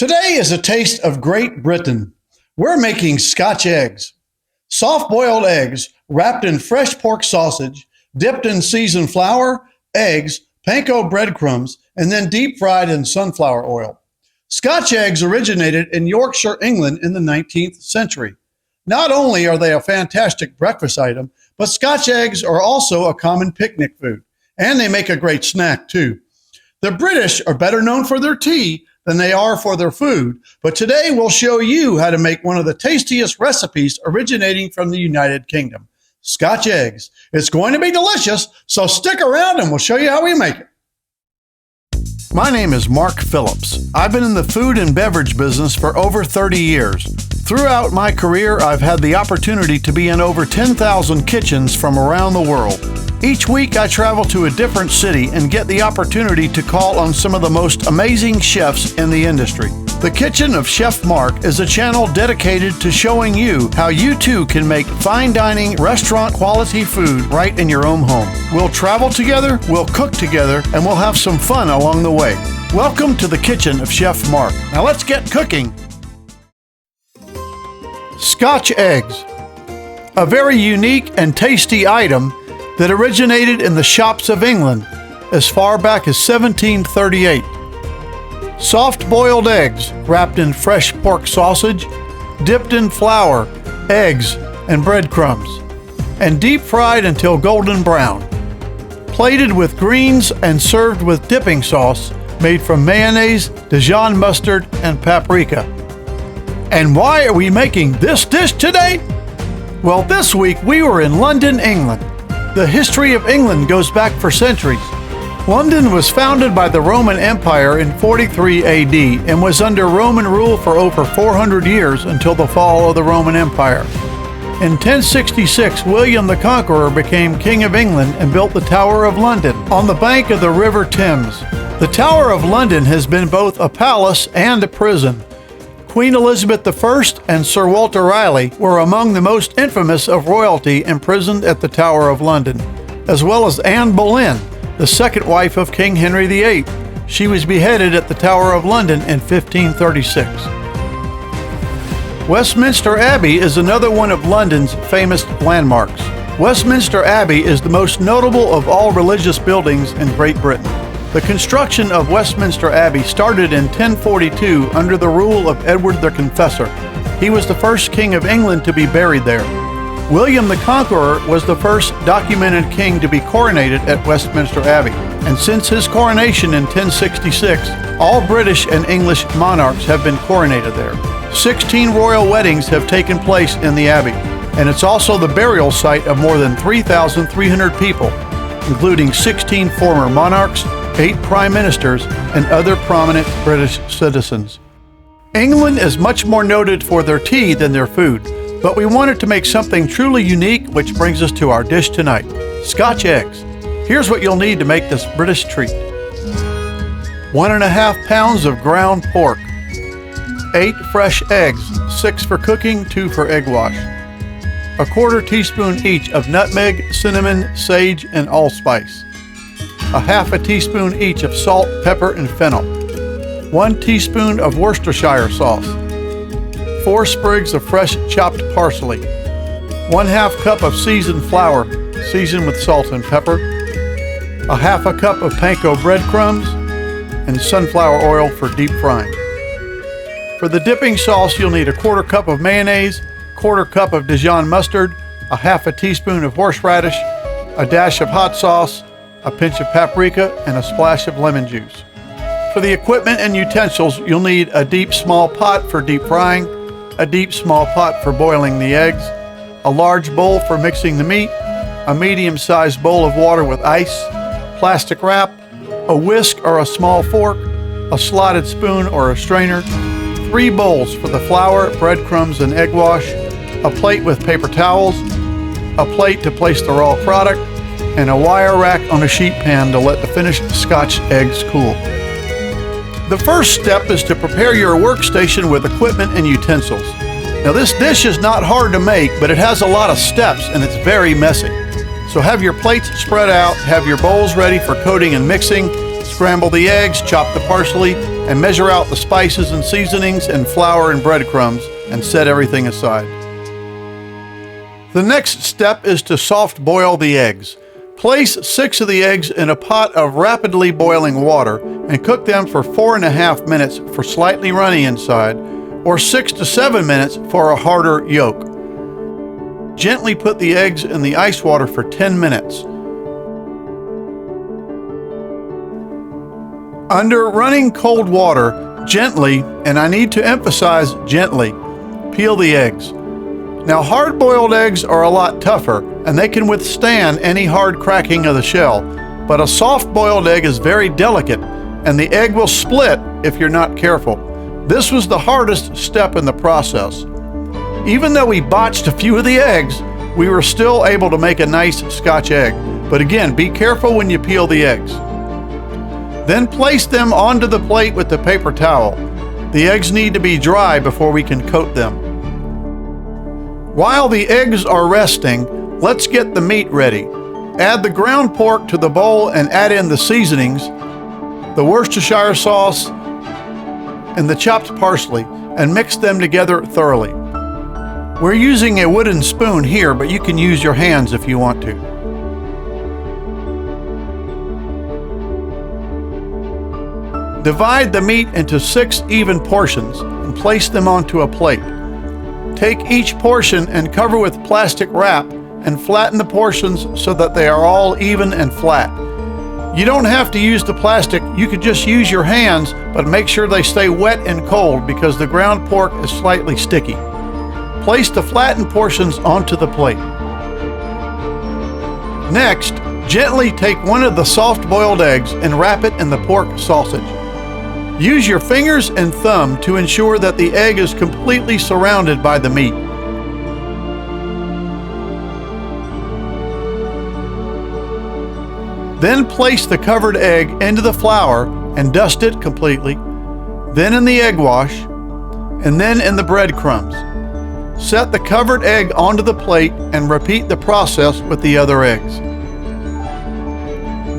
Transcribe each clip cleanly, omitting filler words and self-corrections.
Today is a taste of Great Britain. We're making Scotch eggs. Soft-boiled eggs wrapped in fresh pork sausage, dipped in seasoned flour, eggs, panko breadcrumbs, and then deep fried in sunflower oil. Scotch eggs originated in Yorkshire, England in the 19th century. Not only are they a fantastic breakfast item, but Scotch eggs are also a common picnic food, and they make a great snack too. The British are better known for their tea than they are for their food, but today we'll show you how to make one of the tastiest recipes originating from the United Kingdom, Scotch eggs. It's going to be delicious, so stick around and we'll show you how we make it. My name is Mark Phillips. I've been in the food and beverage business for over 30 years. Throughout my career, I've had the opportunity to be in over 10,000 kitchens from around the world. Each week, I travel to a different city and get the opportunity to call on some of the most amazing chefs in the industry. The Kitchen of Chef Mark is a channel dedicated to showing you how you too can make fine dining, restaurant quality food right in your own home. We'll travel together, we'll cook together, and we'll have some fun along the way. Welcome to the Kitchen of Chef Mark. Now let's get cooking. Scotch eggs, a very unique and tasty item that originated in the shops of England as far back as 1738. Soft-boiled eggs wrapped in fresh pork sausage, dipped in flour, eggs, and breadcrumbs, and deep fried until golden brown. Plated with greens and served with dipping sauce made from mayonnaise, Dijon mustard, and paprika. And why are we making this dish today? Well, this week we were in London, England. The history of England goes back for centuries. London was founded by the Roman Empire in 43 AD and was under Roman rule for over 400 years until the fall of the Roman Empire. In 1066, William the Conqueror became King of England and built the Tower of London on the bank of the River Thames. The Tower of London has been both a palace and a prison. Queen Elizabeth I and Sir Walter Raleigh were among the most infamous of royalty imprisoned at the Tower of London, as well as Anne Boleyn, the second wife of King Henry VIII. She was beheaded at the Tower of London in 1536. Westminster Abbey is another one of London's famous landmarks. Westminster Abbey is the most notable of all religious buildings in Great Britain. The construction of Westminster Abbey started in 1042 under the rule of Edward the Confessor. He was the first king of England to be buried there. William the Conqueror was the first documented king to be coronated at Westminster Abbey. And since his coronation in 1066, all British and English monarchs have been coronated there. 16 royal weddings have taken place in the Abbey, and it's also the burial site of more than 3,300 people, including 16 former monarchs, 8 prime ministers, and other prominent British citizens. England is much more noted for their tea than their food, but we wanted to make something truly unique, which brings us to our dish tonight, Scotch eggs. Here's what you'll need to make this British treat. 1.5 pounds of ground pork, 8 fresh eggs, 6 for cooking, 2 for egg wash, 1/4 teaspoon each of nutmeg, cinnamon, sage, and allspice, 1/2 teaspoon each of salt, pepper, and fennel, 1 teaspoon of Worcestershire sauce, 4 sprigs of fresh chopped parsley, 1/2 cup of seasoned flour, seasoned with salt and pepper, 1/2 cup of panko breadcrumbs, and sunflower oil for deep frying. For the dipping sauce, you'll need 1/4 cup of mayonnaise, 1/4 cup of Dijon mustard, 1/2 teaspoon of horseradish, a dash of hot sauce, a pinch of paprika, and a splash of lemon juice. For the equipment and utensils, you'll need a deep small pot for deep frying, a deep small pot for boiling the eggs, a large bowl for mixing the meat, a medium-sized bowl of water with ice, plastic wrap, a whisk or a small fork, a slotted spoon or a strainer, 3 bowls for the flour, breadcrumbs, and egg wash, a plate with paper towels, a plate to place the raw product, and a wire rack on a sheet pan to let the finished Scotch eggs cool. The first step is to prepare your workstation with equipment and utensils. Now this dish is not hard to make, but it has a lot of steps and it's very messy. So have your plates spread out, have your bowls ready for coating and mixing, Scramble the eggs, chop the parsley, and measure out the spices and seasonings and flour and breadcrumbs, and set everything aside. The next step is to soft boil the eggs. Place 6 of the eggs in a pot of rapidly boiling water and cook them for 4.5 minutes for slightly runny inside, or 6 to 7 minutes for a harder yolk. Gently put the eggs in the ice water for 10 minutes. Under running cold water, gently, and I need to emphasize gently, peel the eggs. Now, hard-boiled eggs are a lot tougher, and they can withstand any hard cracking of the shell, but a soft-boiled egg is very delicate, and the egg will split if you're not careful. This was the hardest step in the process. Even though we botched a few of the eggs, we were still able to make a nice Scotch egg, but again, be careful when you peel the eggs. Then place them onto the plate with the paper towel. The eggs need to be dry before we can coat them. While the eggs are resting, let's get the meat ready. Add the ground pork to the bowl and add in the seasonings, the Worcestershire sauce, and the chopped parsley, and mix them together thoroughly. We're using a wooden spoon here, but you can use your hands if you want to. Divide the meat into 6 even portions and place them onto a plate. Take each portion and cover with plastic wrap and flatten the portions so that they are all even and flat. You don't have to use the plastic, you could just use your hands, but make sure they stay wet and cold because the ground pork is slightly sticky. Place the flattened portions onto the plate. Next, gently take one of the soft-boiled eggs and wrap it in the pork sausage. Use your fingers and thumb to ensure that the egg is completely surrounded by the meat. Then place the covered egg into the flour and dust it completely, then in the egg wash, and then in the breadcrumbs. Set the covered egg onto the plate and repeat the process with the other eggs.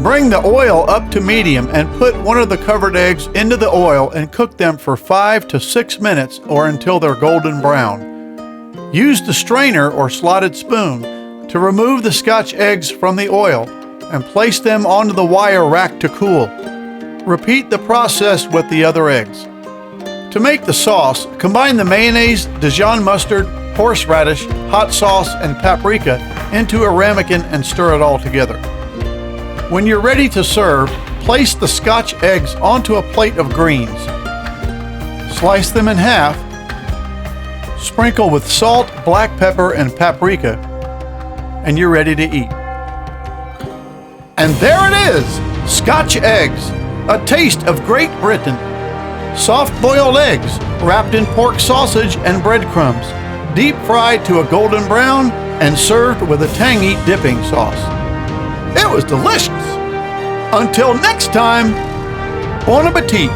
Bring the oil up to medium and put one of the covered eggs into the oil and cook them for 5 to 6 minutes or until they're golden brown. Use the strainer or slotted spoon to remove the Scotch eggs from the oil and place them onto the wire rack to cool. Repeat the process with the other eggs. To make the sauce, combine the mayonnaise, Dijon mustard, horseradish, hot sauce, and paprika into a ramekin and stir it all together. When you're ready to serve, place the Scotch eggs onto a plate of greens. Slice them in half, sprinkle with salt, black pepper, and paprika, and you're ready to eat. And there it is, Scotch eggs, a taste of Great Britain. Soft-boiled eggs wrapped in pork sausage and breadcrumbs, deep fried to a golden brown, and served with a tangy dipping sauce. It was delicious. Until next time, bon appetit.